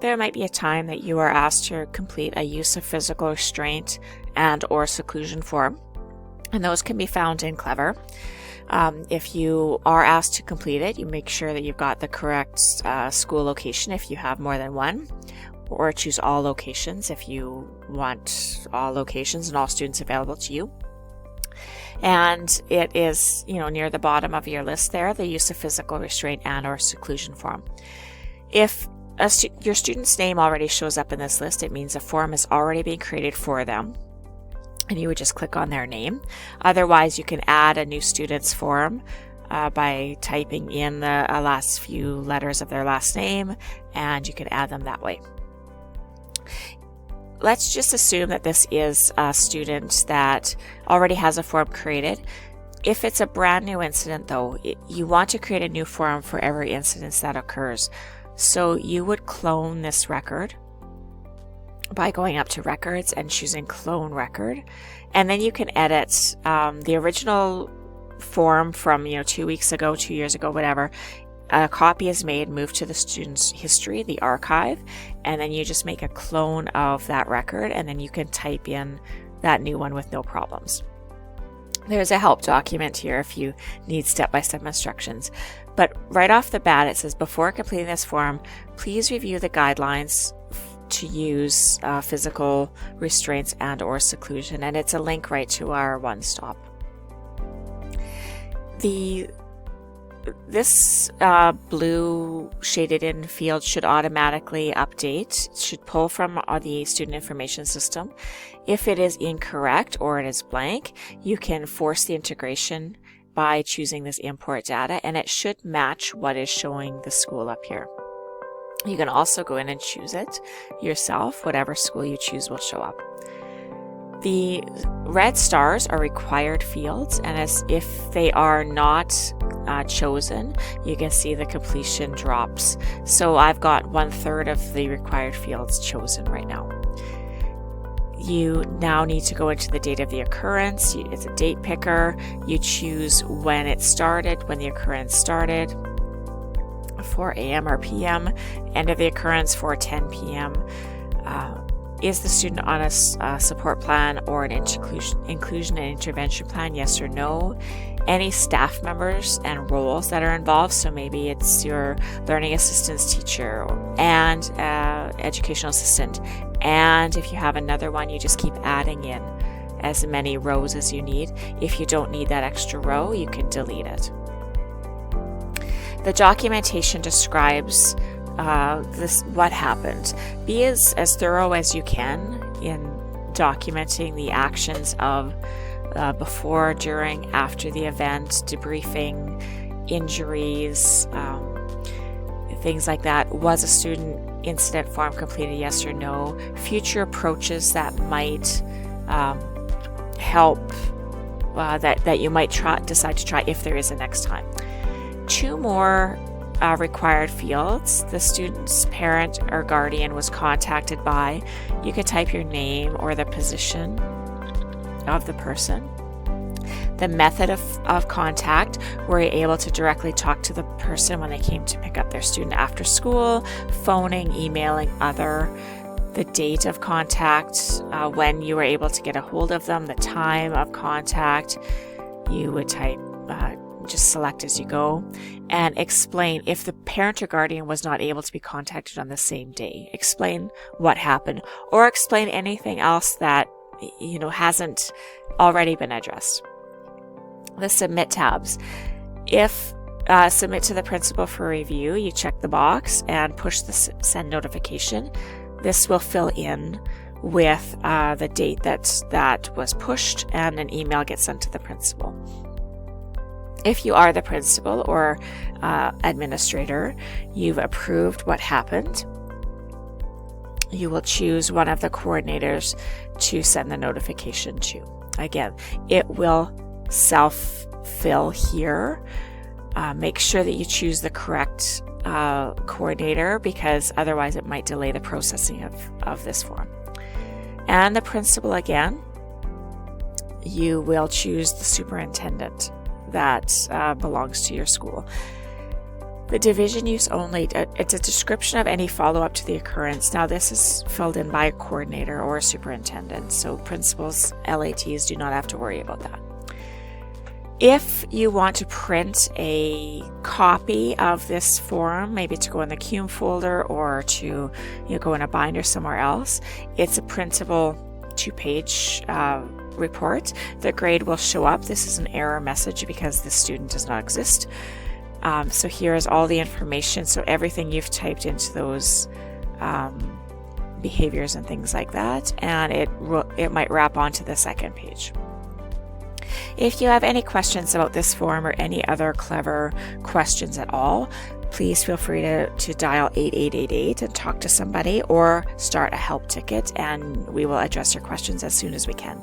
there might be a time that you are asked to complete a use of physical restraint and or seclusion form, and those can be found in Clever. If you are asked to complete it, you make sure that you've got the correct school location if you have more than one, or choose all locations if you want all locations and all students available to you. And it is, near the bottom of your list there, the use of physical restraint and or seclusion form. If your student's name already shows up in this list, it means a form is already being created for them, and you would just click on their name. Otherwise, you can add a new student's form by typing in the last few letters of their last name, and you can add them that way. Let's just assume that this is a student that already has a form created. If it's a brand new incident though, you want to create a new form for every incident that occurs. So you would clone this record by going up to Records and choosing Clone Record. And then you can edit the original form from 2 weeks ago, 2 years ago, whatever. A copy is made, moved to the student's history, the archive, and then you just make a clone of that record, and then you can type in that new one with no problems. There's a help document here if you need step-by-step instructions. But right off the bat, it says, before completing this form, please review the guidelines to use physical restraints and or seclusion, and it's a link right to our one-stop. This blue shaded in field should automatically update. It should pull from the student information system. If it is incorrect or it is blank, you can force the integration by choosing this import data, and it should match what is showing the school up here. You can also go in and choose it yourself. Whatever school you choose will show up. The red stars are required fields, and as if they are not chosen, you can see the completion drops. So I've got 1/3 of the required fields chosen right now. You now need to go into the date of the occurrence. It's a date picker. You choose when it started, when the occurrence started, 4 a.m. or p.m., end of the occurrence 4:10 p.m. Is the student on a support plan or an inclusion and intervention plan, yes or no? Any staff members and roles that are involved, so maybe it's your learning assistance teacher and educational assistant, and if you have another one, you just keep adding in as many rows as you need. If you don't need that extra row, you can delete it. The documentation describes what happened. Be as thorough as you can in documenting the actions of before, during, after the event, debriefing, injuries, things like that. Was a student incident form completed, yes or no? Future approaches that might help, that you might decide to try if there is a next time. 2 more required fields. The student's parent or guardian was contacted by. You can type your name or the position of the person. The method of contact, were you able to directly talk to the person when they came to pick up their student after school, phoning, emailing, other. The date of contact, when you were able to get a hold of them, the time of contact. You would type just select as you go, and explain if the parent or guardian was not able to be contacted on the same day. Explain what happened, or explain anything else that hasn't already been addressed. The submit tabs. If submit to the principal for review, you check the box and push the send notification. This will fill in with the date that was pushed, and an email gets sent to the principal. If you are the principal or administrator, you've approved what happened, you will choose one of the coordinators to send the notification to. Again, it will self-fill here. Make sure that you choose the correct coordinator, because otherwise it might delay the processing of this form. And the principal, again, you will choose the superintendent that belongs to your school. The division use only, it's a description of any follow-up to the occurrence. Now this is filled in by a coordinator or a superintendent, so principals, LATs do not have to worry about that. If you want to print a copy of this form, maybe to go in the CUME folder or to go in a binder somewhere else, it's a printable 2-page report. The grade will show up. This is an error message because the student does not exist. So here is all the information. So everything you've typed into those behaviors and things like that, and it might wrap onto the second page. If you have any questions about this form or any other clever questions at all, please feel free to dial 8888 and talk to somebody, or start a help ticket, and we will address your questions as soon as we can.